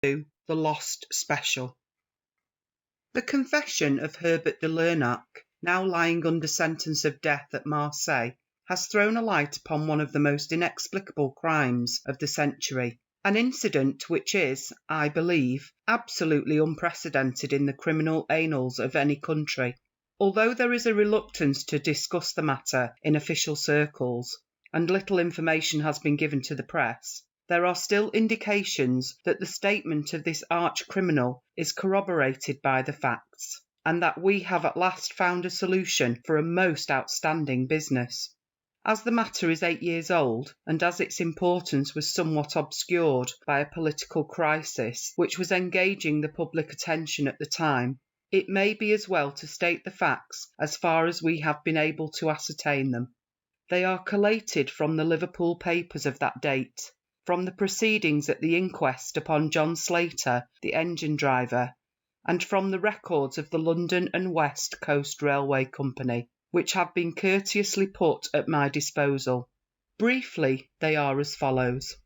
The Lost Special. The confession of Herbert de Lernac, now lying under sentence of death at Marseille, has thrown a light upon one of the most inexplicable crimes of the century, an incident which is, I believe, absolutely unprecedented in the criminal annals of any country. Although there is a reluctance to discuss the matter in official circles, and little information has been given to the press, there are still indications that the statement of this arch-criminal is corroborated by the facts, and that we have at last found a solution for a most outstanding business. As the matter is 8 years old, and as its importance was somewhat obscured by a political crisis which was engaging the public attention at the time, it may be as well to state the facts as far as we have been able to ascertain them. They are collated from the Liverpool papers of that date, from the proceedings at the inquest upon John Slater, the engine driver, and from the records of the London and West Coast Railway Company, which have been courteously put at my disposal. Briefly, they are as follows.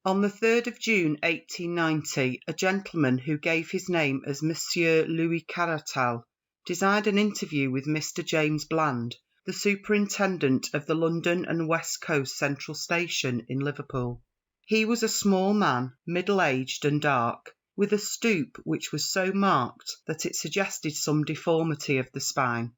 On the 3rd of June 1890, a gentleman who gave his name as Monsieur Louis Caratal desired an interview with Mr. James Bland, the superintendent of the London and West Coast Central Station in Liverpool. He was a small man, middle-aged and dark, with a stoop which was so marked that it suggested some deformity of the spine.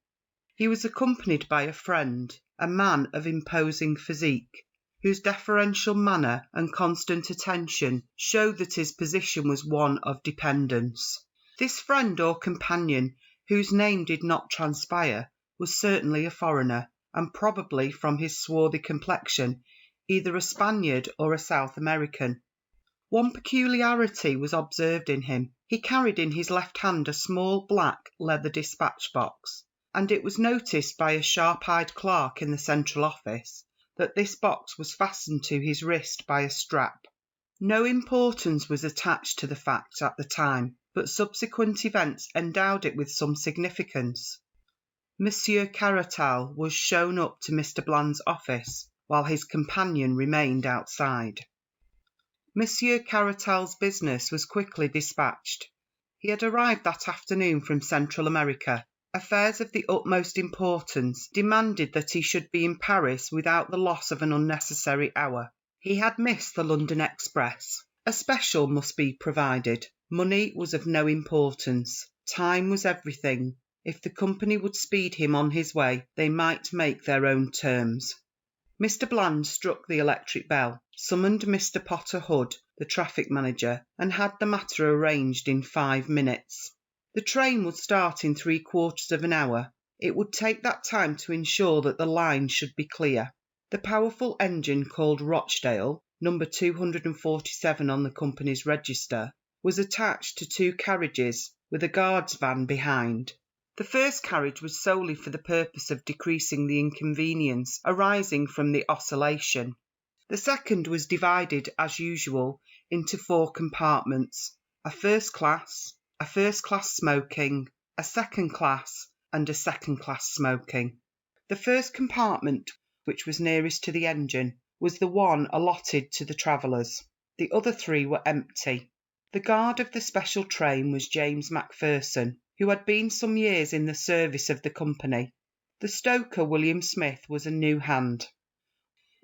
He was accompanied by a friend, a man of imposing physique, whose deferential manner and constant attention showed that his position was one of dependence. This friend or companion, whose name did not transpire, was certainly a foreigner, and probably, from his swarthy complexion, either a Spaniard or a South American. One peculiarity was observed in him. He carried in his left hand a small black leather dispatch box, and it was noticed by a sharp-eyed clerk in the central office that this box was fastened to his wrist by a strap. No importance was attached to the fact at the time, but subsequent events endowed it with some significance. Monsieur Caratal was shown up to Mr. Bland's office, while his companion remained outside. Monsieur Caratal's business was quickly dispatched. He had arrived that afternoon from Central America. Affairs of the utmost importance demanded that he should be in Paris without the loss of an unnecessary hour. He had missed the London express. A special must be provided. Money was of no importance. Time was everything. If the company would speed him on his way, they might make their own terms. Mr. Bland struck the electric bell, summoned Mr. Potter Hood, the traffic manager, and had the matter arranged in 5 minutes. The train would start in 3/4 of an hour. It would take that time to ensure that the line should be clear. The powerful engine called Rochdale, number 247 on the company's register, was attached to 2 carriages with a guard's van behind. The first carriage was solely for the purpose of decreasing the inconvenience arising from the oscillation. The second was divided, as usual, into 4 compartments, a first class smoking, a second class, and a second class smoking. The first compartment, which was nearest to the engine, was the one allotted to the travellers. The other 3 were empty. The guard of the special train was James Macpherson, who had been some years in the service of the company. The stoker, William Smith, was a new hand.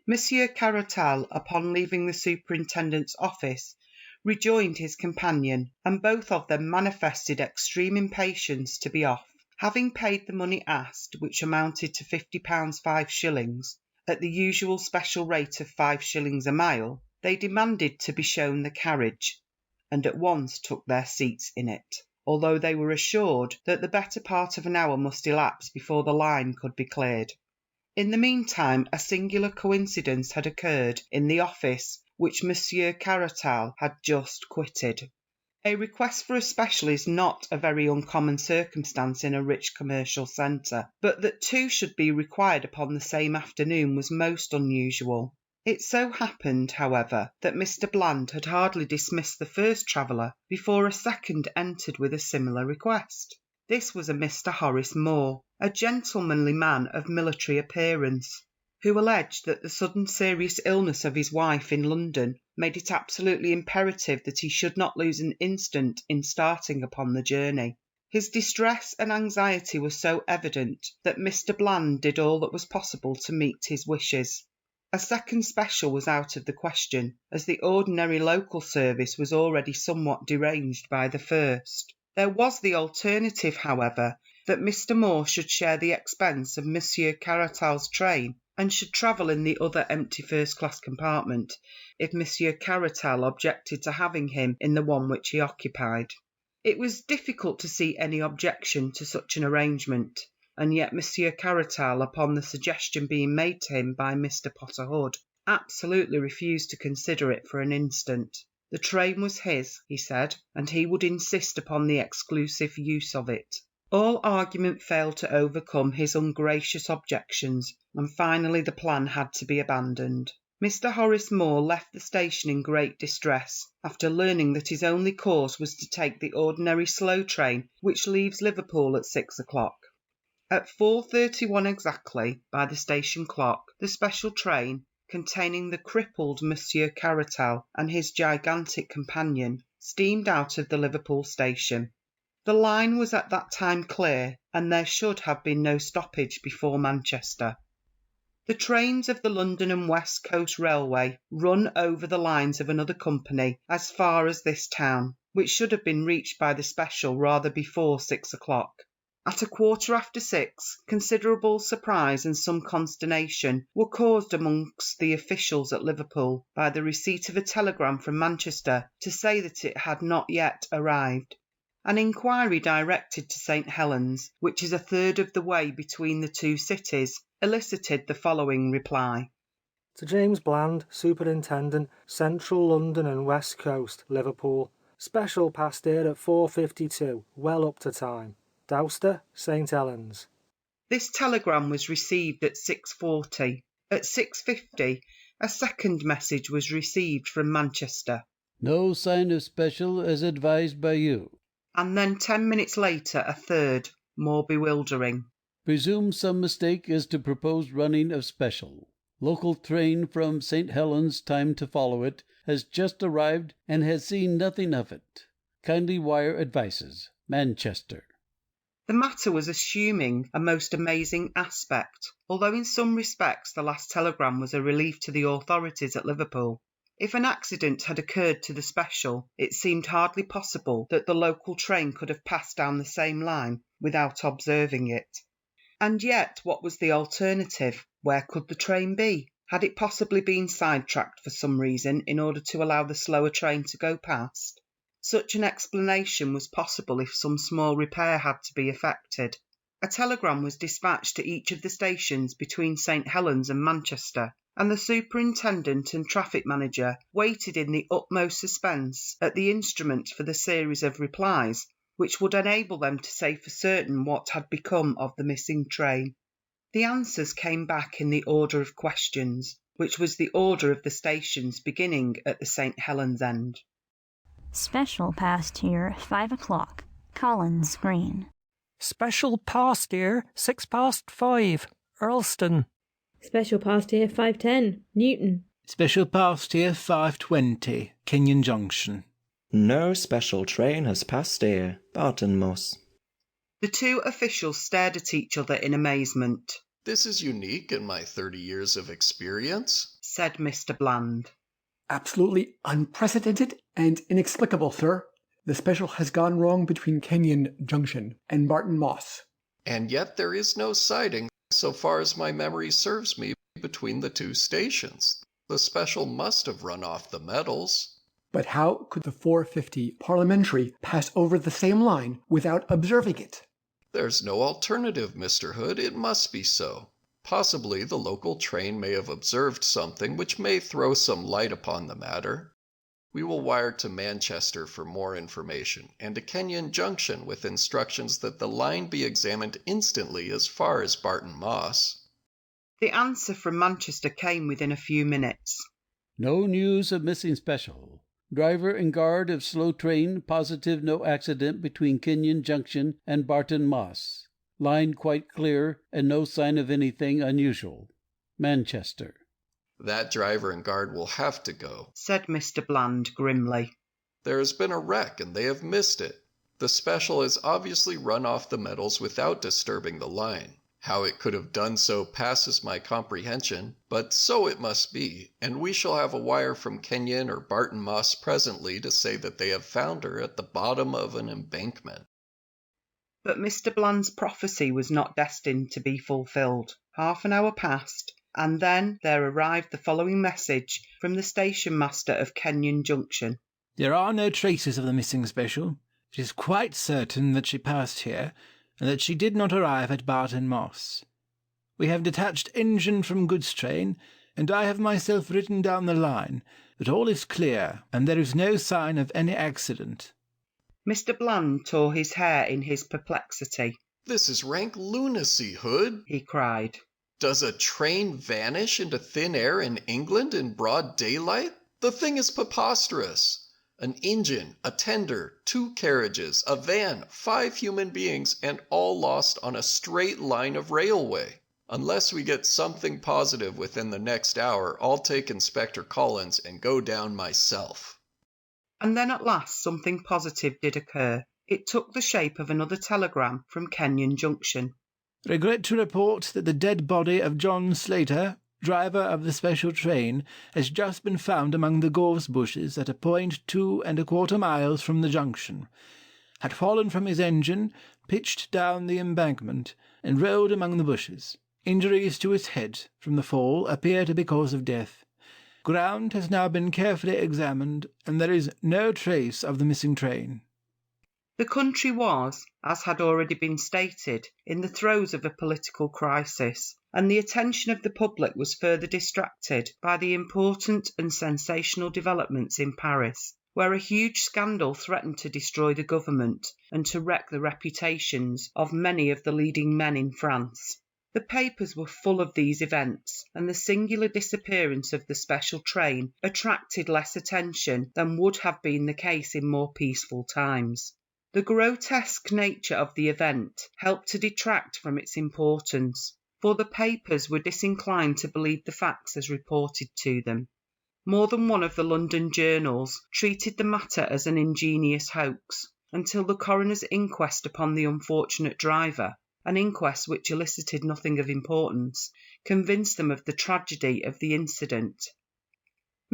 Monsieur Caratal, upon leaving the superintendent's office, rejoined his companion, and both of them manifested extreme impatience to be off. Having paid the money asked, which amounted to £50 5s, at the usual special rate of 5 shillings a mile, they demanded to be shown the carriage, and at once took their seats in it, although they were assured that the better part of an hour must elapse before the line could be cleared. In the meantime, a singular coincidence had occurred in the office which Monsieur Caratal had just quitted. A request for a special is not a very uncommon circumstance in a rich commercial centre, but that 2 should be required upon the same afternoon was most unusual. It so happened, however, that Mr. Bland had hardly dismissed the first traveller before a second entered with a similar request. This was a Mr. Horace Moore, a gentlemanly man of military appearance, who alleged that the sudden serious illness of his wife in London made it absolutely imperative that he should not lose an instant in starting upon the journey. His distress and anxiety were so evident that Mr. Bland did all that was possible to meet his wishes. A second special was out of the question, as the ordinary local service was already somewhat deranged by the first. There was the alternative, however, that Mr. Moore should share the expense of Monsieur Caratal's train, and should travel in the other empty first-class compartment if Monsieur Caratal objected to having him in the one which he occupied. It was difficult to see any objection to such an arrangement, and yet Monsieur Caratal, upon the suggestion being made to him by Mr. Potter Hood, absolutely refused to consider it for an instant. The train was his, he said, and he would insist upon the exclusive use of it. All argument failed to overcome his ungracious objections, and finally the plan had to be abandoned. Mr. Horace Moore left the station in great distress, after learning that his only course was to take the ordinary slow train which leaves Liverpool at 6 o'clock. At 4:31 exactly, by the station clock, the special train, containing the crippled Monsieur Caratal and his gigantic companion, steamed out of the Liverpool station. The line was at that time clear, and there should have been no stoppage before Manchester. The trains of the London and West Coast Railway run over the lines of another company as far as this town, which should have been reached by the special rather before 6 o'clock. At 6:15, considerable surprise and some consternation were caused amongst the officials at Liverpool by the receipt of a telegram from Manchester to say that it had not yet arrived. An inquiry directed to St. Helens, which is a third of the way between the two cities, elicited the following reply. To James Bland, Superintendent, Central London and West Coast, Liverpool. Special passed here at 4:52, well up to time. Dowster, St. Helens. This telegram was received at 6:40. At 6:50, a second message was received from Manchester. No sign of special as advised by you. And then 10 minutes later a third, more bewildering. Presume some mistake as to proposed running of special. Local train from St. Helens, time to follow it, has just arrived and has seen nothing of it. Kindly wire advices. Manchester. The matter was assuming a most amazing aspect, although in some respects the last telegram was a relief to the authorities at Liverpool. If an accident had occurred to the special, it seemed hardly possible that the local train could have passed down the same line without observing it. And yet, what was the alternative? Where could the train be? Had it possibly been sidetracked for some reason in order to allow the slower train to go past? Such an explanation was possible if some small repair had to be effected. A telegram was dispatched to each of the stations between St. Helens and Manchester, and the superintendent and traffic manager waited in the utmost suspense at the instrument for the series of replies which would enable them to say for certain what had become of the missing train. The answers came back in the order of questions, which was the order of the stations beginning at the St. Helens end. Special passed here 5 o'clock, Collins Green. Special passed here 5:06, Earlston. Special passed here 5:10, Newton. Special passed here 5:20, Kenyon Junction. No special train has passed here, Barton Moss. The two officials stared at each other in amazement. This is unique in my 30 years of experience, said Mr. Bland. Absolutely unprecedented and inexplicable, sir. The special has gone wrong between Kenyon Junction and Barton Moss. And yet there is no siding, so far as my memory serves me, between the two stations. The special must have run off the metals. But how could the 4:50 Parliamentary pass over the same line without observing it? There's no alternative, Mr. Hood. It must be so. Possibly the local train may have observed something which may throw some light upon the matter. We will wire to Manchester for more information, and to Kenyon Junction with instructions that the line be examined instantly as far as Barton Moss. The answer from Manchester came within a few minutes. No news of missing special. Driver and guard of slow train positive no accident between Kenyon Junction and Barton Moss. Line quite clear and no sign of anything unusual. Manchester. That driver and guard will have to go," said Mr. Bland grimly. "There has been a wreck and they have missed it. The special has obviously run off the metals without disturbing the line. How it could have done so passes my comprehension, but so it must be, and we shall have a wire from Kenyon or Barton Moss presently to say that they have found her at the bottom of an embankment." But Mr. Bland's prophecy was not destined to be fulfilled. Half an hour passed, and then there arrived the following message from the station master of Kenyon Junction. There are no traces of the missing special. It is quite certain that she passed here, and that she did not arrive at Barton Moss. We have detached engine from goods train, and I have myself written down the line, that all is clear, and there is no sign of any accident. Mr. Bland tore his hair in his perplexity. "This is rank lunacy, Hood," he cried. "Does a train vanish into thin air in England in broad daylight? The thing is preposterous. An engine, a tender, 2 carriages, a van, 5 human beings, and all lost on a straight line of railway. Unless we get something positive within the next hour, I'll take Inspector Collins and go down myself." And then at last something positive did occur. It took the shape of another telegram from Kenyon Junction. Regret to report that the dead body of John Slater, driver of the special train, has just been found among the gorse bushes at a point 2¼ miles from the junction. Had fallen from his engine, pitched down the embankment, and rolled among the bushes. Injuries to his head from the fall appear to be cause of death. Ground has now been carefully examined, and there is no trace of the missing train. The country was, as had already been stated, in the throes of a political crisis, and the attention of the public was further distracted by the important and sensational developments in Paris, where a huge scandal threatened to destroy the government and to wreck the reputations of many of the leading men in France. The papers were full of these events, and the singular disappearance of the special train attracted less attention than would have been the case in more peaceful times. The grotesque nature of the event helped to detract from its importance, for the papers were disinclined to believe the facts as reported to them. More than one of the London journals treated the matter as an ingenious hoax, until the coroner's inquest upon the unfortunate driver, an inquest which elicited nothing of importance, convinced them of the tragedy of the incident.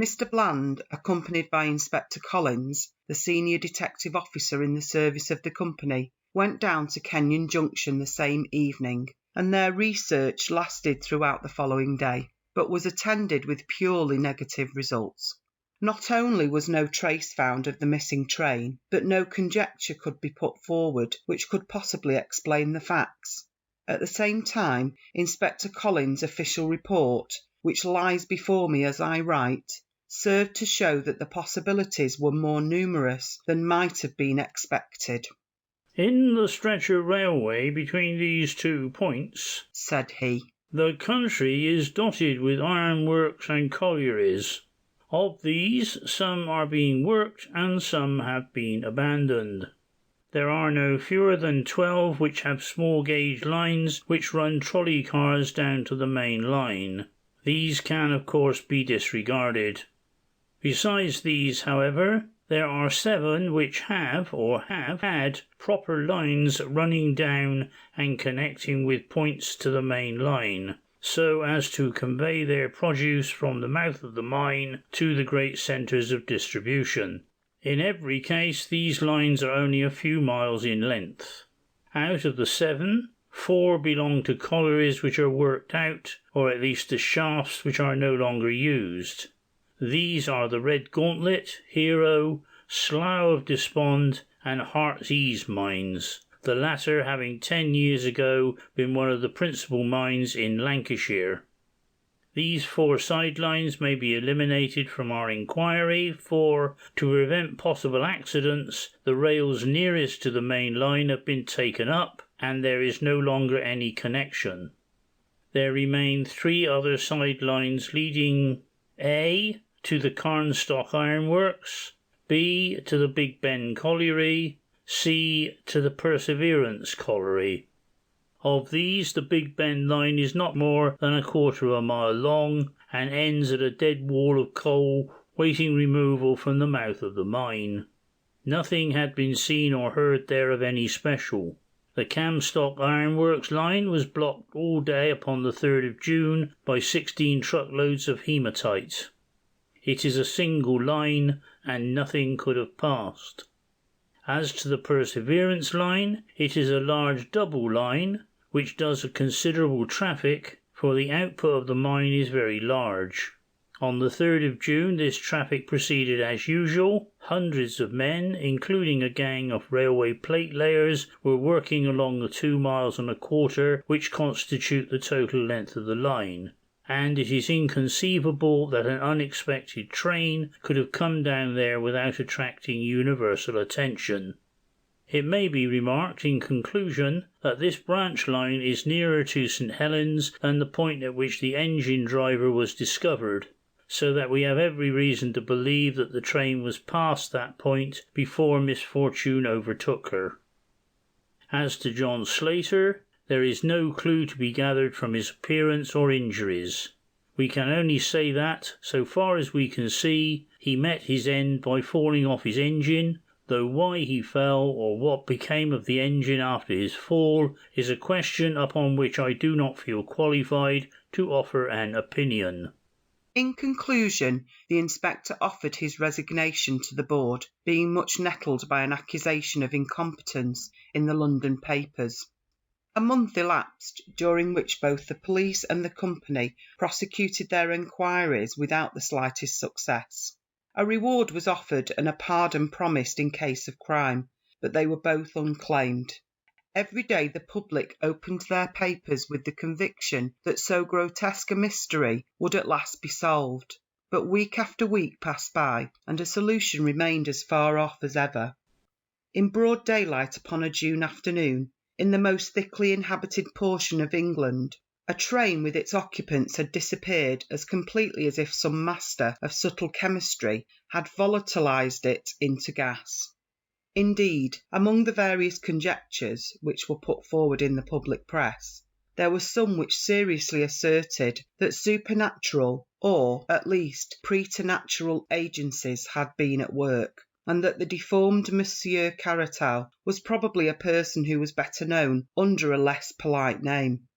Mr. Bland, accompanied by Inspector Collins, the senior detective officer in the service of the company, went down to Kenyon Junction the same evening, and their research lasted throughout the following day, but was attended with purely negative results. Not only was no trace found of the missing train, but no conjecture could be put forward which could possibly explain the facts. At the same time, Inspector Collins' official report, which lies before me as I write, served to show that the possibilities were more numerous than might have been expected. "In the stretch of railway between these 2 points," said he, "the country is dotted with ironworks and collieries. Of these, some are being worked and some have been abandoned. There are no fewer than 12 which have small gauge lines which run trolley cars down to the main line. These can, of course, be disregarded. Besides these, however, there are 7 which have or have had proper lines running down and connecting with points to the main line, so as to convey their produce from the mouth of the mine to the great centres of distribution. In every case, these lines are only a few miles in length. Out of the 7, 4 belong to collieries which are worked out, or at least to shafts which are no longer used. These are the Red Gauntlet, Hero, Slough of Despond, and Heart's Ease mines, the latter having 10 years ago been one of the principal mines in Lancashire. These 4 sidelines may be eliminated from our inquiry, for, to prevent possible accidents, the rails nearest to the main line have been taken up, and there is no longer any connection. There remain 3 other sidelines leading A. to the Carnstock Ironworks, B. to the Big Ben Colliery, C. to the Perseverance Colliery. Of these, the Big Ben line is not more than 1/4 of a mile long and ends at a dead wall of coal waiting removal from the mouth of the mine. Nothing had been seen or heard there of any special. The Camstock Ironworks line was blocked all day upon the 3rd of June by 16 truckloads of hematite. It is a single line, and nothing could have passed. As to the Perseverance line, it is a large double line, which does a considerable traffic, for the output of the mine is very large. On the 3rd of June this traffic proceeded as usual. Hundreds of men, including a gang of railway plate layers, were working along the 2 miles and 1/4 which constitute the total length of the line, and it is inconceivable that an unexpected train could have come down there without attracting universal attention. It may be remarked in conclusion that this branch line is nearer to St. Helens than the point at which the engine driver was discovered, so that we have every reason to believe that the train was past that point before misfortune overtook her. As to John Slater, there is no clue to be gathered from his appearance or injuries. We can only say that, so far as we can see, he met his end by falling off his engine, though why he fell or what became of the engine after his fall is a question upon which I do not feel qualified to offer an opinion. In conclusion, the inspector offered his resignation to the board, being much nettled by an accusation of incompetence in the London papers. A month elapsed, during which both the police and the company prosecuted their inquiries without the slightest success. A reward was offered and a pardon promised in case of crime, but they were both unclaimed. Every day the public opened their papers with the conviction that so grotesque a mystery would at last be solved, but week after week passed by, and a solution remained as far off as ever. In broad daylight upon a June afternoon, in the most thickly inhabited portion of England, a train with its occupants had disappeared as completely as if some master of subtle chemistry had volatilized it into gas. Indeed, among the various conjectures which were put forward in the public press, there were some which seriously asserted that supernatural, or at least preternatural agencies had been at work, and that the deformed Monsieur Caratal was probably a person who was better known under a less polite name.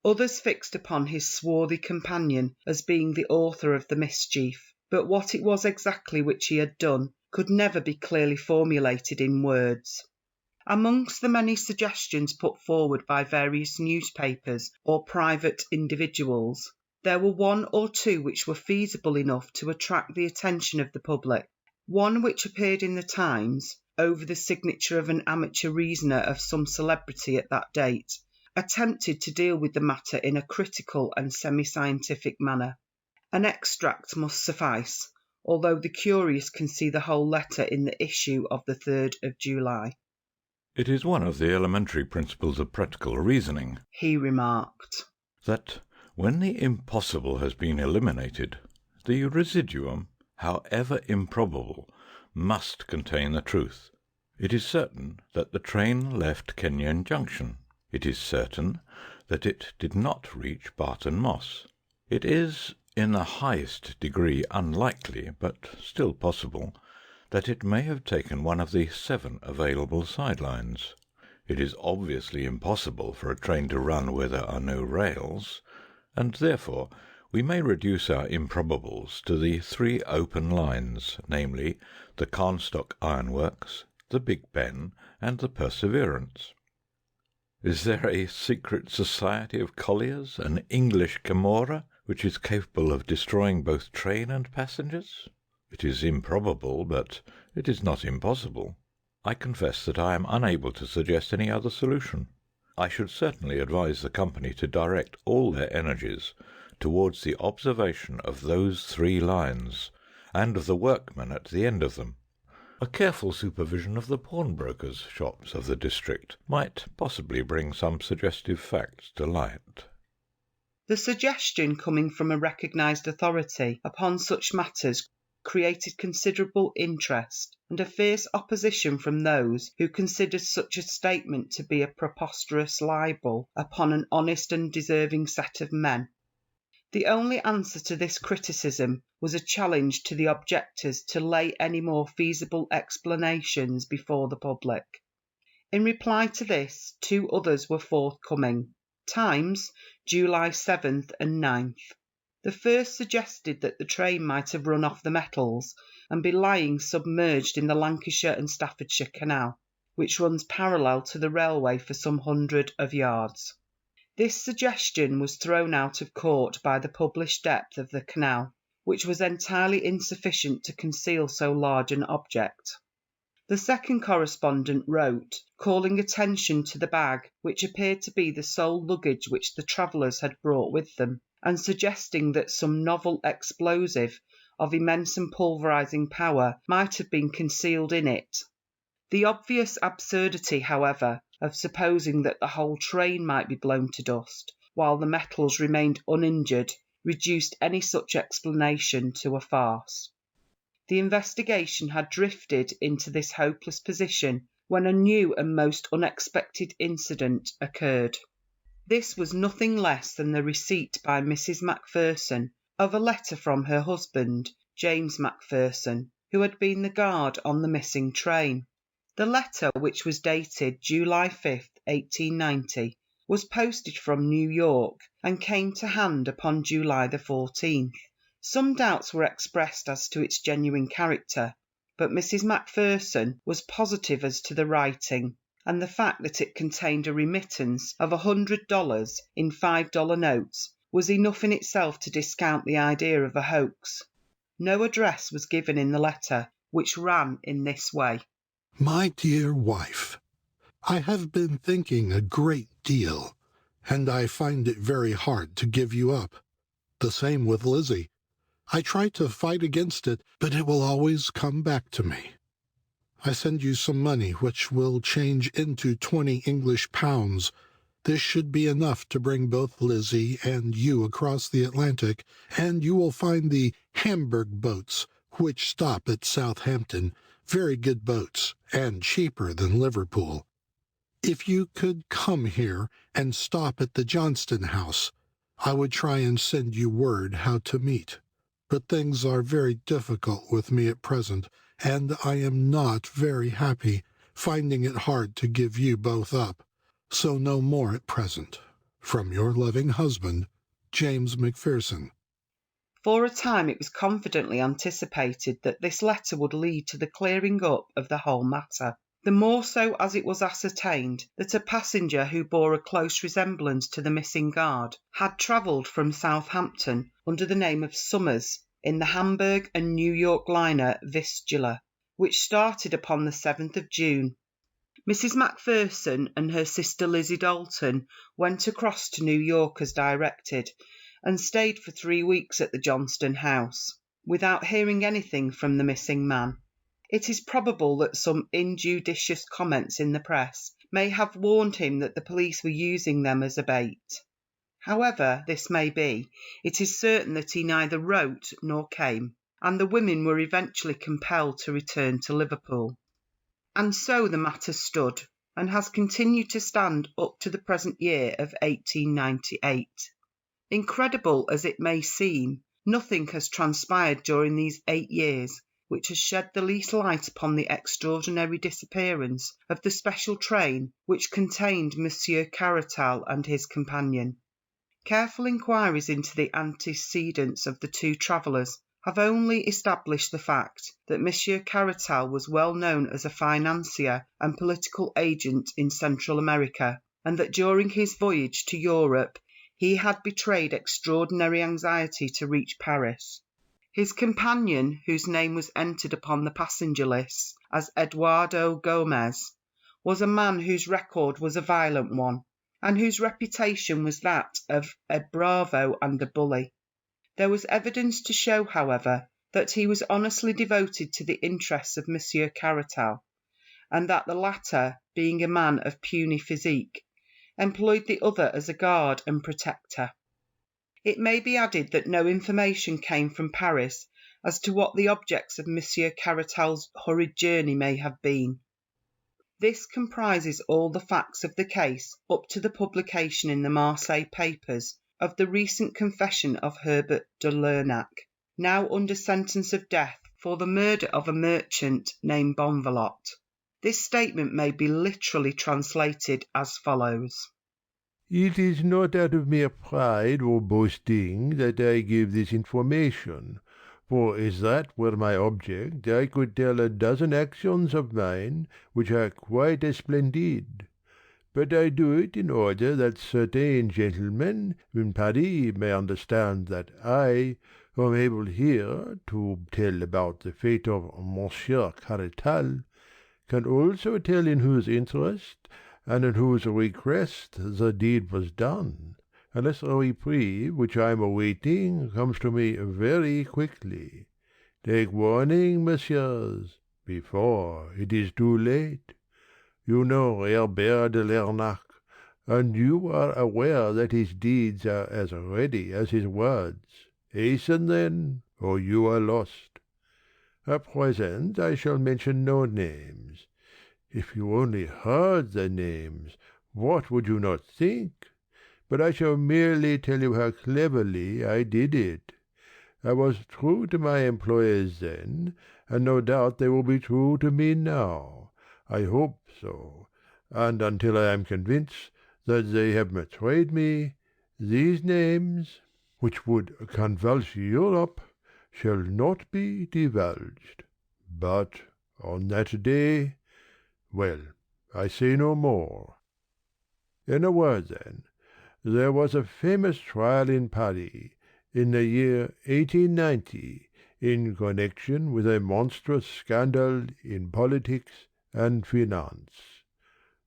Others fixed upon his swarthy companion as being the author of the mischief, but what it was exactly which he had done could never be clearly formulated in words. Amongst the many suggestions put forward by various newspapers or private individuals, there were 1 or 2 which were feasible enough to attract the attention of the public. One which appeared in the Times, over the signature of an amateur reasoner of some celebrity at that date, attempted to deal with the matter in a critical and semi-scientific manner. An extract must suffice, although the curious can see the whole letter in the issue of the 3rd of July. "It is one of the elementary principles of practical reasoning," he remarked, "that when the impossible has been eliminated, the residuum, however improbable, must contain the truth. It is certain that the train left Kenyon Junction. It is certain that it did not reach Barton Moss. It is in the highest degree unlikely, but still possible, that it may have taken one of the 7 available side lines. It is obviously impossible for a train to run where there are no rails, and therefore we may reduce our improbables to the 3 open lines, namely, the Camstock Ironworks, the Big Ben, and the Perseverance. Is there a secret society of colliers, an English Camorra, which is capable of destroying both train and passengers? It is improbable, but it is not impossible. I confess that I am unable to suggest any other solution. I should certainly advise the company to direct all their energies towards the observation of those 3 lines, and of the workmen at the end of them. A careful supervision of the pawnbrokers' shops of the district might possibly bring some suggestive facts to light." The suggestion coming from a recognised authority upon such matters created considerable interest and a fierce opposition from those who considered such a statement to be a preposterous libel upon an honest and deserving set of men. The only answer to this criticism was a challenge to the objectors to lay any more feasible explanations before the public. In reply to this, 2 others were forthcoming. Times, July 7th and 9th. The first suggested that the train might have run off the metals and be lying submerged in the Lancashire and Staffordshire Canal, which runs parallel to the railway for some hundred of yards. This suggestion was thrown out of court by the published depth of the canal, which was entirely insufficient to conceal so large an object. The second correspondent wrote, calling attention to the bag, which appeared to be the sole luggage which the travellers had brought with them, and suggesting that some novel explosive of immense and pulverizing power might have been concealed in it. The obvious absurdity, however, of supposing that the whole train might be blown to dust, while the metals remained uninjured, reduced any such explanation to a farce. The investigation had drifted into this hopeless position when a new and most unexpected incident occurred. This was nothing less than the receipt by Mrs. Macpherson of a letter from her husband, James Macpherson, who had been the guard on the missing train. The letter, which was dated July 5th, 1890, was posted from New York and came to hand upon July the 14th. Some doubts were expressed as to its genuine character, but Mrs. Macpherson was positive as to the writing, and the fact that it contained a remittance of $100 in $5 notes was enough in itself to discount the idea of a hoax. No address was given in the letter, which ran in this way. My dear wife, I have been thinking a great deal, and I find it very hard to give you up. The same with Lizzie. I try to fight against it, but it will always come back to me. I send you some money which will change into 20 English pounds. This should be enough to bring both Lizzie and you across the Atlantic, and you will find the Hamburg boats, which stop at Southampton, very good boats, and cheaper than Liverpool. If you could come here and stop at the Johnston House, I would try and send you word how to meet. But things are very difficult with me at present, and I am not very happy, finding it hard to give you both up. So no more at present. From your loving husband, James Macpherson. For a time it was confidently anticipated that this letter would lead to the clearing up of the whole matter, the more so as it was ascertained that a passenger who bore a close resemblance to the missing guard had travelled from Southampton under the name of Summers in the Hamburg and New York liner Vistula, which started upon the 7th of June. Mrs. Macpherson and her sister Lizzie Dalton went across to New York as directed, and stayed for 3 weeks at the Johnston House, without hearing anything from the missing man. It is probable that some injudicious comments in the press may have warned him that the police were using them as a bait. However this may be, it is certain that he neither wrote nor came, and the women were eventually compelled to return to Liverpool. And so the matter stood, and has continued to stand up to the present year of 1898. Incredible as it may seem, nothing has transpired during these 8 years which has shed the least light upon the extraordinary disappearance of the special train which contained Monsieur Caratal and his companion. Careful inquiries into the antecedents of the 2 travellers have only established the fact that Monsieur Caratal was well known as a financier and political agent in Central America, and that during his voyage to Europe he had betrayed extraordinary anxiety to reach Paris. His companion, whose name was entered upon the passenger list as Eduardo Gomez, was a man whose record was a violent one, and whose reputation was that of a bravo and a bully. There was evidence to show, however, that he was honestly devoted to the interests of Monsieur Caratal, and that the latter, being a man of puny physique, employed the other as a guard and protector. It may be added that no information came from Paris as to what the objects of Monsieur Caratal's hurried journey may have been. This comprises all the facts of the case up to the publication in the Marseille papers of the recent confession of Herbert de Lernac, now under sentence of death for the murder of a merchant named Bonvalot. This statement may be literally translated as follows. It is not out of mere pride or boasting that I give this information, for as that were my object I could tell a dozen actions of mine which are quite as splendid. But I do it in order that certain gentlemen in Paris may understand that I, who am able here to tell about the fate of Monsieur Caratal, can also tell in whose interest and at whose request the deed was done, unless a reprieve which I am awaiting comes to me very quickly. Take warning, messieurs, before it is too late. You know Herbert de Lernac, and you are aware that his deeds are as ready as his words. Hasten then, or you are lost. At present I shall mention no names. If you only heard the names, what would you not think? But I shall merely tell you how cleverly I did it. I was true to my employers then, and no doubt they will be true to me now. I hope so, and until I am convinced that they have betrayed me, these names, which would convulse Europe, shall not be divulged. But on that day, well, I say no more. In a word, then, there was a famous trial in Paris in the year 1890 in connection with a monstrous scandal in politics and finance.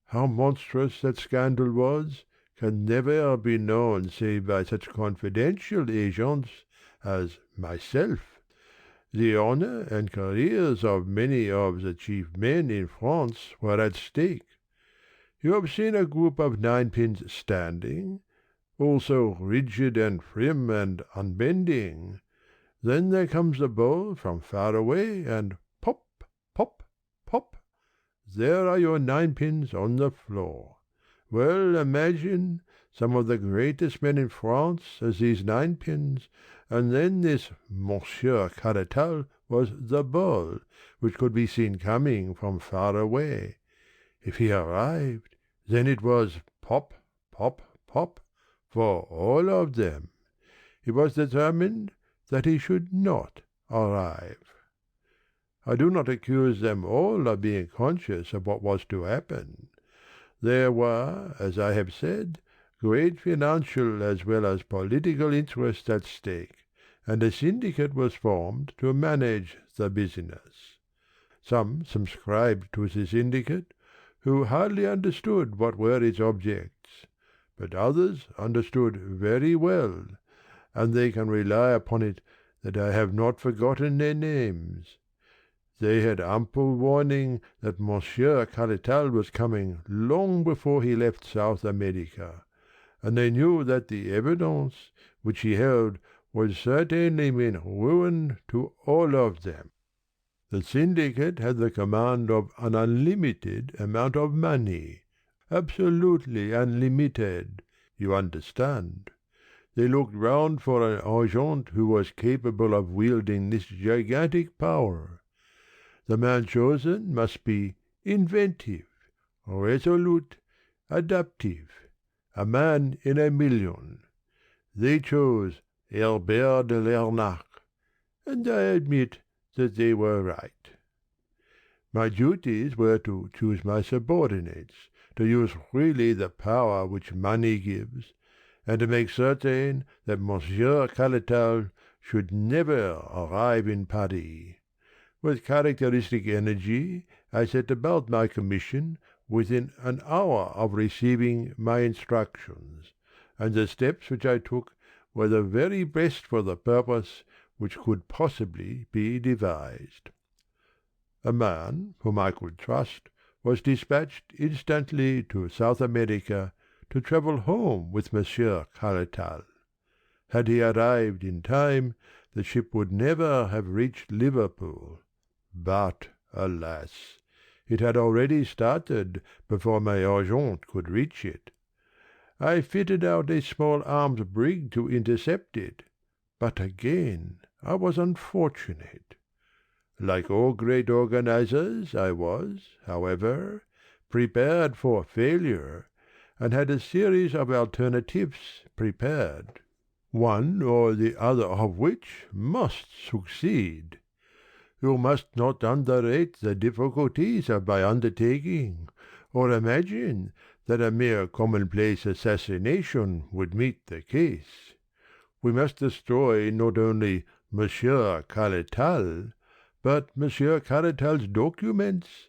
How monstrous that scandal was can never be known save by such confidential agents as myself. The honour and careers of many of the chief men in France were at stake. You have seen a group of ninepins standing, all so rigid and prim and unbending. Then there comes the ball from far away, and pop, pop, pop, there are your ninepins on the floor. Well, imagine some of the greatest men in France as these ninepins, and then this Monsieur Caratal was the ball, which could be seen coming from far away. If he arrived, then it was pop, pop, pop, for all of them. It was determined that he should not arrive. I do not accuse them all of being conscious of what was to happen. There were, as I have said, great financial as well as political interests at stake, and a syndicate was formed to manage the business. Some subscribed to the syndicate, who hardly understood what were its objects, but others understood very well, and they can rely upon it that I have not forgotten their names. They had ample warning that Monsieur Caratal was coming long before he left South America, and they knew that the evidence which he held would certainly mean ruin to all of them. The syndicate had the command of an unlimited amount of money, absolutely unlimited, you understand. They looked round for an agent who was capable of wielding this gigantic power. The man chosen must be inventive, resolute, adaptive, a man in a million. They chose Herbert de Lernac, and I admit that they were right. My duties were to choose my subordinates, to use freely the power which money gives, and to make certain that Monsieur Caratal should never arrive in Paris. With characteristic energy I set about my commission within an hour of receiving my instructions, and the steps which I took were the very best for the purpose which could possibly be devised. A man whom I could trust was dispatched instantly to South America to travel home with Monsieur Caratal. Had he arrived in time, the ship would never have reached Liverpool. But, alas! It had already started before my agent could reach it. I fitted out a small armed brig to intercept it, but again I was unfortunate. Like all great organizers, I was, however, prepared for failure, and had a series of alternatives prepared, one or the other of which must succeed. You must not underrate the difficulties of my undertaking, or imagine that a mere commonplace assassination would meet the case. We must destroy not only Monsieur Caratal, but Monsieur Caratal's documents,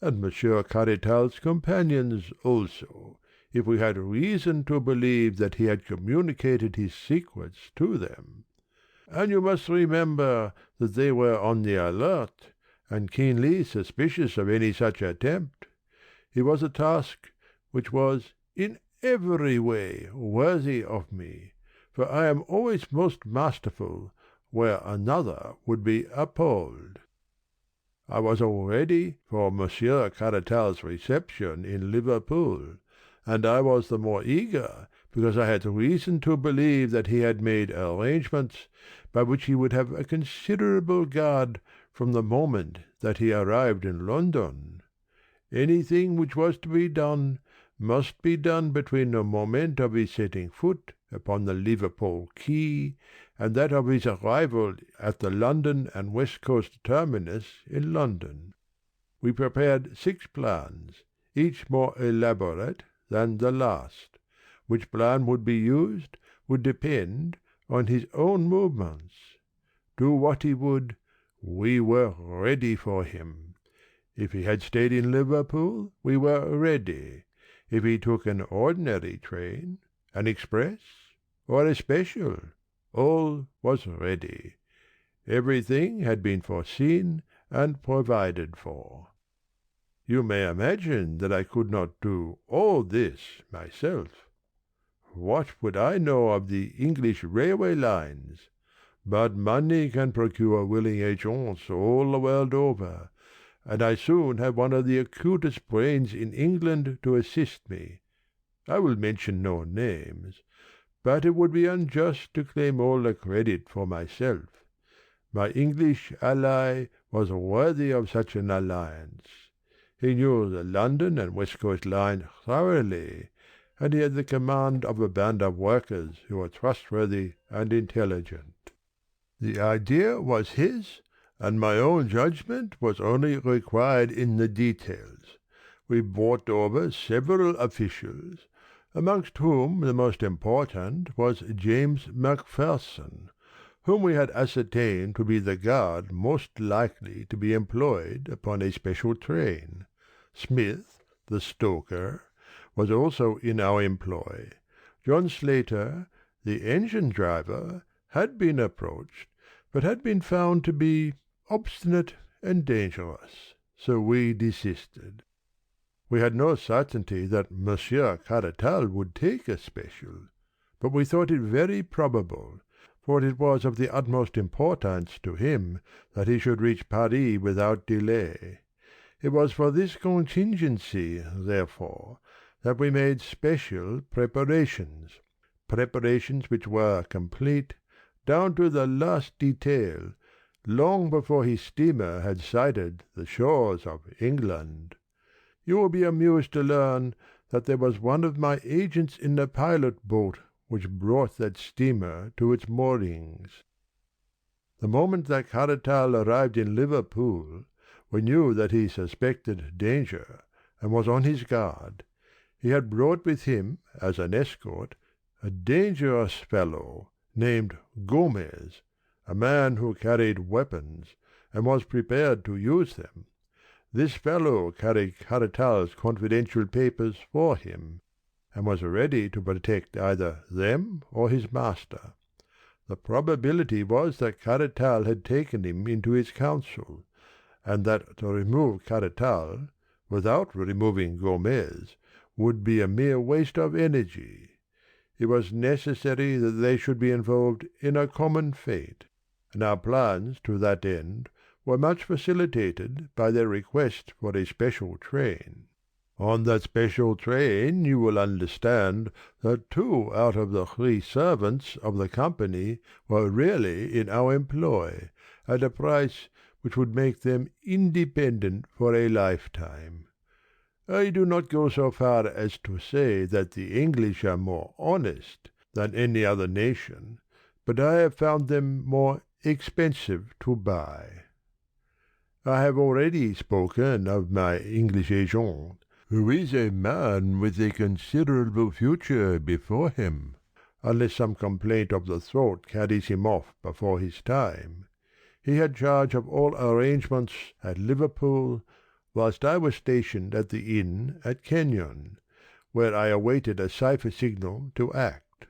and Monsieur Caratal's companions also, if we had reason to believe that he had communicated his secrets to them. And you must remember that they were on the alert, and keenly suspicious of any such attempt. It was a task which was in every way worthy of me, for I am always most masterful where another would be appalled. I was all ready for Monsieur Caratal's reception in Liverpool, and I was the more eager because I had reason to believe that he had made arrangements by which he would have a considerable guard from the moment that he arrived in London. Anything which was to be done must be done between the moment of his setting foot upon the Liverpool quay and that of his arrival at the London and West Coast terminus in London. We prepared 6 plans, each more elaborate than the last. Which plan would be used would depend on his own movements. Do what he would, we were ready for him. If he had stayed in Liverpool, we were ready. If he took an ordinary train, an express, or a special, all was ready. Everything had been foreseen and provided for. You may imagine that I could not do all this myself. What would I know of the English railway lines? But money can procure willing agents all the world over, and I soon had one of the acutest brains in England to assist me. I will mention no names, but it would be unjust to claim all the credit for myself. My English ally was worthy of such an alliance. He knew the London and West Coast line thoroughly, and he had the command of a band of workers who were trustworthy and intelligent. The idea was his, and my own judgment was only required in the details. We brought over several officials, amongst whom the most important was James Macpherson, whom we had ascertained to be the guard most likely to be employed upon a special train. Smith, the stoker, was also in our employ. John Slater, the engine-driver, had been approached, but had been found to be obstinate and dangerous, so we desisted. We had no certainty that Monsieur Caratal would take a special, but we thought it very probable, for it was of the utmost importance to him that he should reach Paris without delay. It was for this contingency, therefore, that we made special preparations which were complete, down to the last detail, long before his steamer had sighted the shores of England. You will be amused to learn that there was one of my agents in the pilot boat which brought that steamer to its moorings. The moment that Caratal arrived in Liverpool, we knew that he suspected danger, and was on his guard. He had brought with him, as an escort, a dangerous fellow named Gomez, a man who carried weapons, and was prepared to use them. This fellow carried Caratal's confidential papers for him, and was ready to protect either them or his master. The probability was that Caratal had taken him into his counsel, and that to remove Caratal, without removing Gomez, would be a mere waste of energy. It was necessary that they should be involved in a common fate, and our plans to that end were much facilitated by their request for a special train. On that special train you will understand that 2 out of the 3 servants of the company were really in our employ, at a price which would make them independent for a lifetime. I do not go so far as to say that the English are more honest than any other nation, but I have found them more expensive to buy. I have already spoken of my English agent, who is a man with a considerable future before him, unless some complaint of the throat carries him off before his time. He had charge of all arrangements at Liverpool, whilst I was stationed at the inn at Kenyon, where I awaited a cipher signal to act.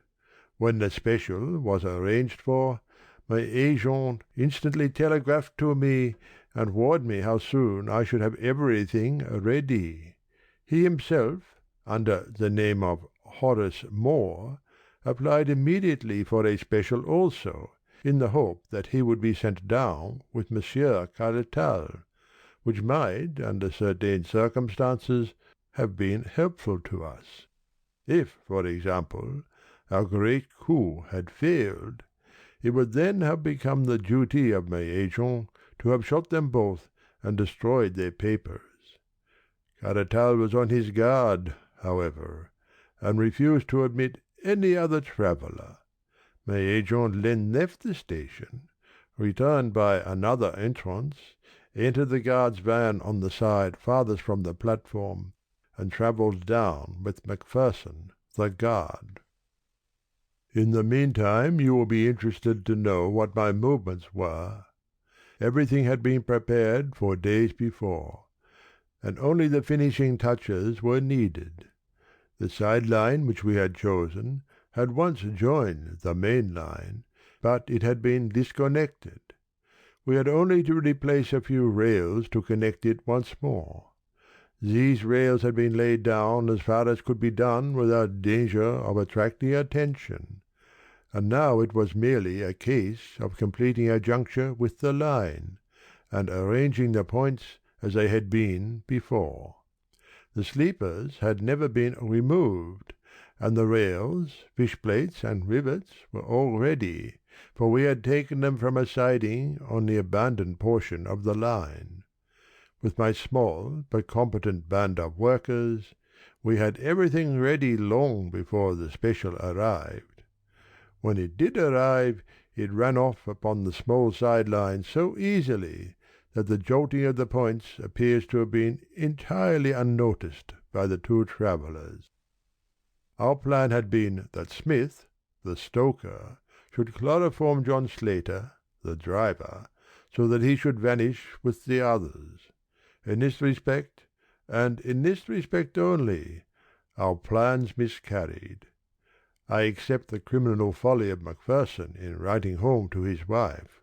When the special was arranged for, my agent instantly telegraphed to me and warned me how soon I should have everything ready. He himself, under the name of Horace Moore, applied immediately for a special also, in the hope that he would be sent down with Monsieur Caratal, which might, under certain circumstances, have been helpful to us. If, for example, our great coup had failed, it would then have become the duty of my agent to have shot them both and destroyed their papers. Caratal was on his guard, however, and refused to admit any other traveller. My agent then left the station, returned by another entrance, entered the guard's van on the side farthest from the platform, and travelled down with Macpherson, the guard. In the meantime you will be interested to know what my movements were. Everything had been prepared for days before, and only the finishing touches were needed. The side line which we had chosen had once joined the main line, but it had been disconnected. We had only to replace a few rails to connect it once more. These rails had been laid down as far as could be done without danger of attracting attention, and now it was merely a case of completing a juncture with the line, and arranging the points as they had been before. The sleepers had never been removed, and the rails, fish-plates, and rivets were all ready, for we had taken them from a siding on the abandoned portion of the line. With my small but competent band of workers, we had everything ready long before the special arrived. When it did arrive, it ran off upon the small side line so easily that the jolting of the points appears to have been entirely unnoticed by the 2 travellers. Our plan had been that Smith, the stoker, should chloroform John Slater, the driver, so that he should vanish with the others. In this respect, and in this respect only, our plans miscarried. I accept the criminal folly of Macpherson in writing home to his wife.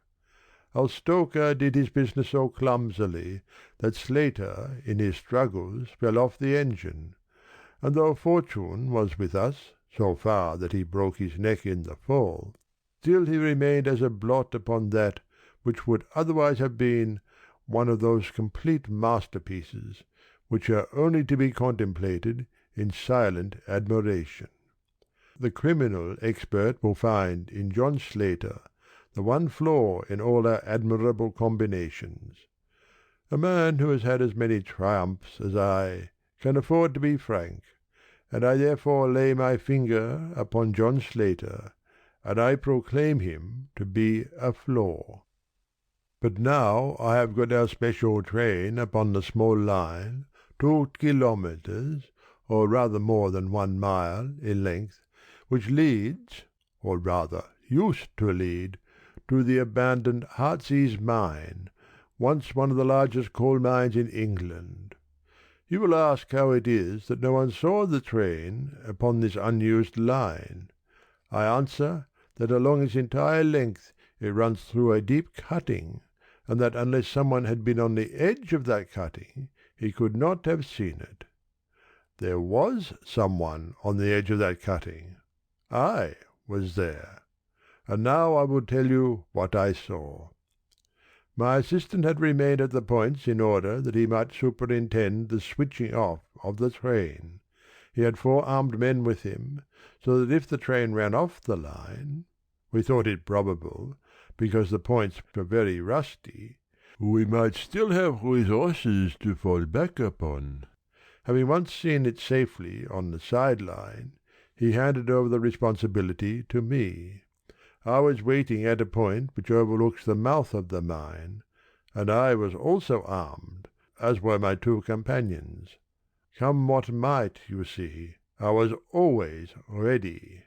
Our stoker did his business so clumsily that Slater, in his struggles, fell off the engine, and though fortune was with us, so far that he broke his neck in the fall, still he remained as a blot upon that which would otherwise have been one of those complete masterpieces which are only to be contemplated in silent admiration. The criminal expert will find in John Slater the one flaw in all our admirable combinations. A man who has had as many triumphs as I can afford to be frank, and I therefore lay my finger upon John Slater, and I proclaim him to be a flaw. But now I have got our special train upon the small line, 2 kilometres, or rather more than 1 mile, in length, which leads, or rather used to lead, to the abandoned Heartsease mine, once one of the largest coal mines in England. You will ask how it is that no one saw the train upon this unused line. I answer that along its entire length it runs through a deep cutting, and that unless someone had been on the edge of that cutting, he could not have seen it. There was someone on the edge of that cutting. I was there. And now I will tell you what I saw. My assistant had remained at the points in order that he might superintend the switching off of the train. He had 4 armed men with him, so that if the train ran off the line, we thought it probable, because the points were very rusty, we might still have resources to fall back upon. Having once seen it safely on the side line, he handed over the responsibility to me. I was waiting at a point which overlooks the mouth of the mine, and I was also armed, as were my 2 companions. Come what might, you see, I was always ready.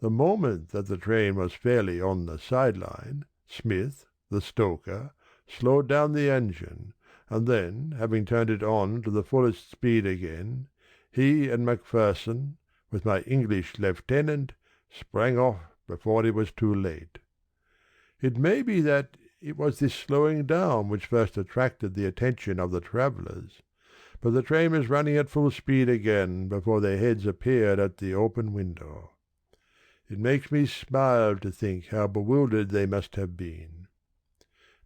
The moment that the train was fairly on the side line, Smith, the stoker, slowed down the engine, and then, having turned it on to the fullest speed again, he and Macpherson, with my English lieutenant, sprang off before it was too late. It may be that it was this slowing down which first attracted the attention of the travellers, but the train was running at full speed again before their heads appeared at the open window. It makes me smile to think how bewildered they must have been.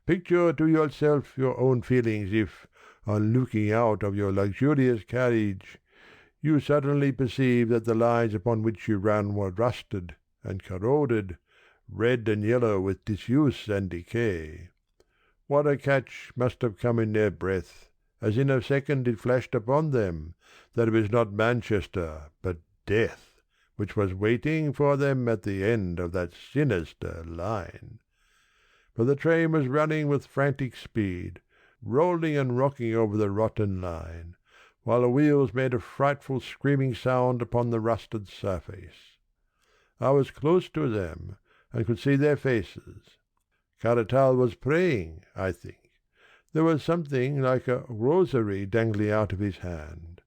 Picture to yourself your own feelings if, on looking out of your luxurious carriage, you suddenly perceive that the lines upon which you ran were rusted and corroded, red and yellow with disuse and decay. What a catch must have come in their breath, as in a second it flashed upon them that it was not Manchester, but death, which was waiting for them at the end of that sinister line. For the train was running with frantic speed, rolling and rocking over the rotten line, while the wheels made a frightful screaming sound upon the rusted surface. I was close to them, and could see their faces. Caratal was praying, I think. There was something like a rosary dangling out of his hand.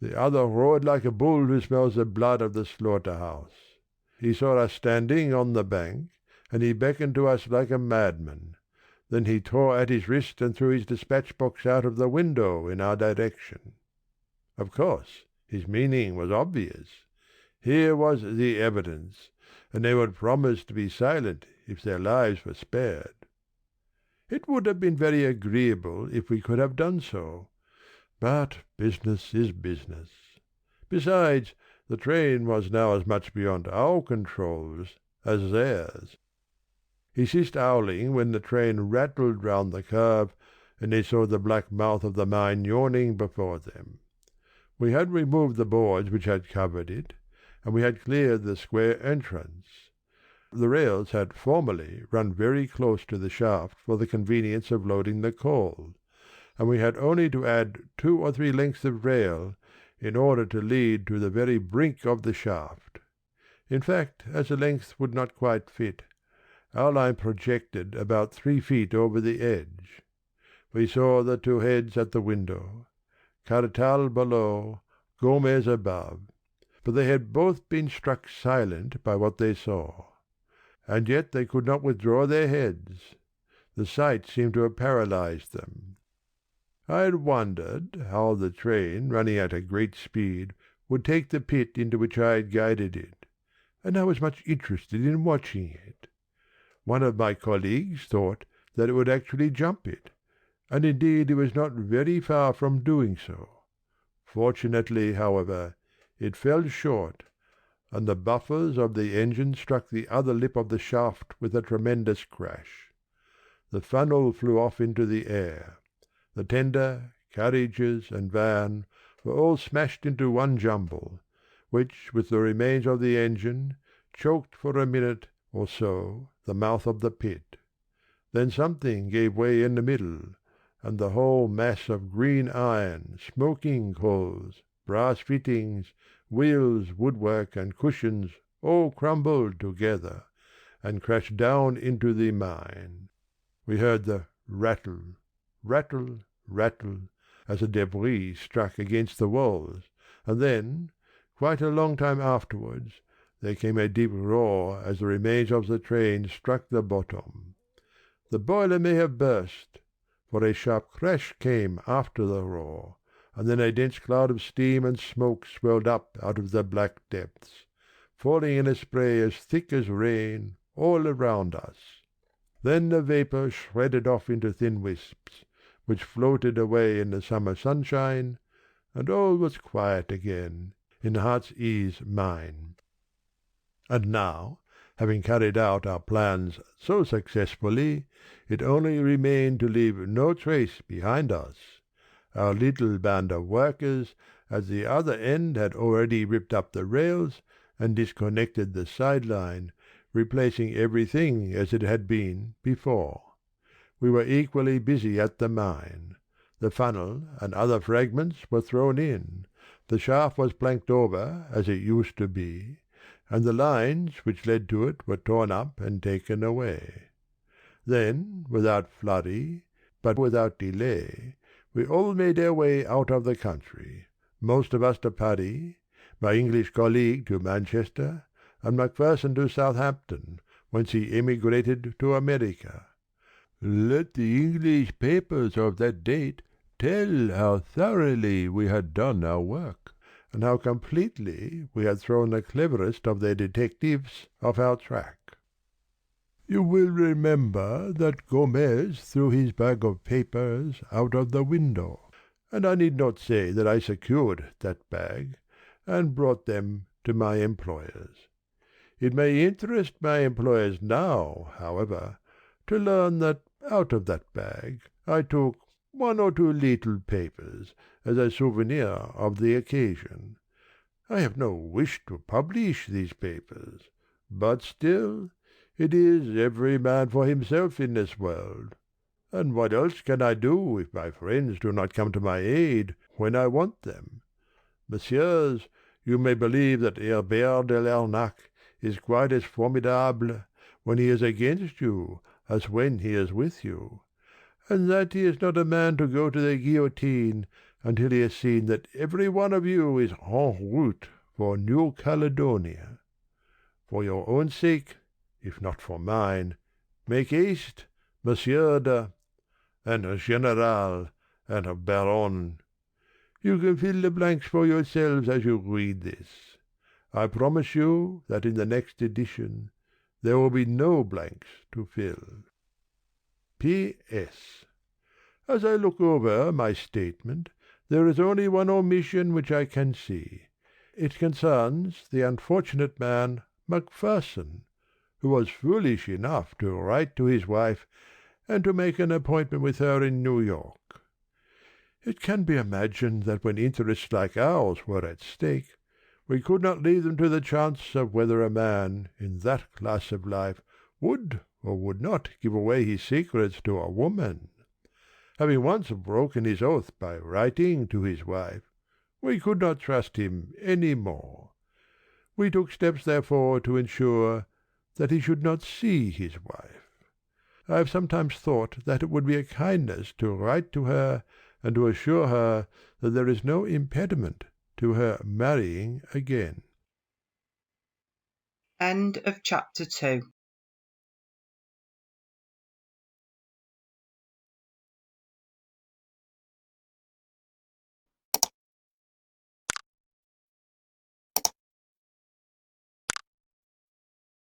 The other roared like a bull who smells the blood of the slaughter-house. He saw us standing on the bank, and he beckoned to us like a madman. Then he tore at his wrist and threw his dispatch-box out of the window in our direction. Of course, his meaning was obvious. Here was the evidence, and they would promise to be silent if their lives were spared. It would have been very agreeable if we could have done so, but business is business. Besides, the train was now as much beyond our controls as theirs. He ceased howling when the train rattled round the curve, and they saw the black mouth of the mine yawning before them. We had removed the boards which had covered it, and we had cleared the square entrance. The rails had formerly run very close to the shaft for the convenience of loading the coal, and we had only to add 2 or 3 lengths of rail in order to lead to the very brink of the shaft. In fact, as the length would not quite fit, our line projected about 3 feet over the edge. We saw the 2 heads at the window, Caratal below, Gomez above, but they had both been struck silent by what they saw. And yet they could not withdraw their heads. The sight seemed to have paralyzed them. I had wondered how the train, running at a great speed, would take the pit into which I had guided it, and I was much interested in watching it. One of my colleagues thought that it would actually jump it, and indeed it was not very far from doing so. Fortunately, however, it fell short, and the buffers of the engine struck the other lip of the shaft with a tremendous crash. The funnel flew off into the air. The tender, carriages, and van were all smashed into one jumble, which, with the remains of the engine, choked for a minute or so the mouth of the pit. Then something gave way in the middle, and the whole mass of green iron, smoking coals, brass fittings, wheels, woodwork, and cushions all crumbled together, and crashed down into the mine. We heard the rattle, rattle, rattle, as the debris struck against the walls, and then, quite a long time afterwards, there came a deep roar as the remains of the train struck the bottom. The boiler may have burst, for a sharp crash came after the roar, and then a dense cloud of steam and smoke swelled up out of the black depths, falling in a spray as thick as rain all around us. Then the vapour shredded off into thin wisps, which floated away in the summer sunshine, and all was quiet again in Heart's-ease mine. And now, having carried out our plans so successfully, it only remained to leave no trace behind us. Our little band of workers at the other end had already ripped up the rails and disconnected the side-line, replacing everything as it had been before. We were equally busy at the mine. The funnel and other fragments were thrown in, the shaft was planked over as it used to be, and the lines which led to it were torn up and taken away. Then, without flurry, but without delay, we all made our way out of the country, most of us to Purdy, my English colleague to Manchester, and Macpherson to Southampton, whence he emigrated to America. Let the English papers of that date tell how thoroughly we had done our work, and how completely we had thrown the cleverest of their detectives off our track. You will remember that Gomez threw his bag of papers out of the window, and I need not say that I secured that bag, and brought them to my employers. It may interest my employers now, however, to learn that out of that bag I took one or two little papers as a souvenir of the occasion. I have no wish to publish these papers, but still it is every man for himself in this world, and what else can I do if my friends do not come to my aid when I want them? Messieurs, you may believe that Herbert de Lernac is quite as formidable when he is against you as when he is with you, and that he is not a man to go to the guillotine until he has seen that every one of you is en route for New Caledonia. For your own sake, if not for mine, make haste, Monsieur de and General and Baron. You can fill the blanks for yourselves as you read this. I promise you that in the next edition there will be no blanks to fill. P.S. As I look over my statement, there is only one omission which I can see. It concerns the unfortunate man Macpherson, who was foolish enough to write to his wife and to make an appointment with her in New York. It can be imagined that when interests like ours were at stake, we could not leave them to the chance of whether a man in that class of life would or would not give away his secrets to a woman. Having once broken his oath by writing to his wife, we could not trust him any more. We took steps, therefore, to ensure that he should not see his wife. I have sometimes thought that it would be a kindness to write to her and to assure her that there is no impediment to her marrying again. End of chapter 2.